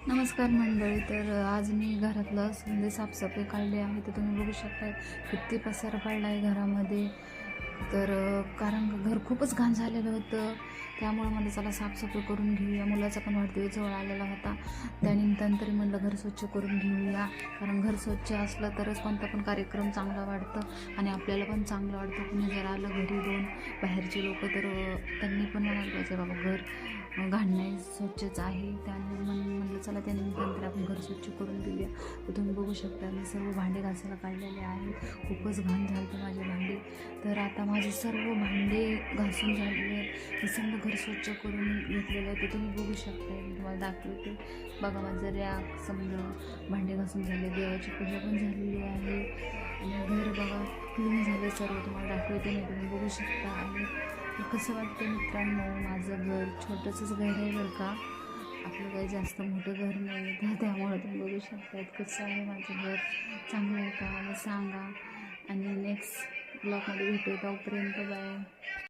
नमस्कार मंडळी. तर आज मी घरातलं म्हणजे साफसफाई काढली आहे. तर तुम्ही बघू शकता किती पसारा पडला आहे घरामध्ये. तर कारण घर खूपच घाण झालेलं होतं, त्यामुळं मला चला साफसफाई करून घेऊया. मुलाचा पण वाढदिवस जवळ आलेला होता, त्यानिमित्तानं तरी म्हणलं घर स्वच्छ करून घेऊया. कारण घर स्वच्छ असलं तरच कोणता पण कार्यक्रम चांगला वाटतं आणि आपल्याला पण चांगलं वाटतं. कुणी जर आलं घरी दोन बाहेरचे लोक तर त्यांनी पण म्हणायला पाहिजे बाबा घर घाण नाही, स्वच्छच आहे. त्याने म्हणलं चला त्यानिमित्तानं आपण घर स्वच्छ करून घेऊया. तर तुम्ही बघू शकता मी सर्व भांडे घासायला काढलेले आहेत. खूपच घाण झालं होतं माझे भांडे. तर आता माझे सर्व भांडे घासून झालेले आहेत. मी समजा घर स्वच्छ करून घेतलेलं आहे. तर तुम्ही बघू शकता, मी तुम्हाला दाखवते. बघा माझं रॅक समजा भांडे घासून झाले, देवाची पूजा पण झालेली आहे आणि घर बघा क्लीन झालं सर्व. तुम्हाला दाखवते मी, तुम्ही बघू शकता. आणि कसं वाटतं मित्रांनो, माझं घर छोटंसंच घर आहे बरं का, आपलं काही जास्त मोठं घर नाही आहे. तर त्यामुळे तुम्ही बघू शकता कसं आहे माझं घर. चांगलं आहे का मला सांगा आणि नेक्स्ट ब्लॉगमध्ये भेटू. तोपर्यंत बाय.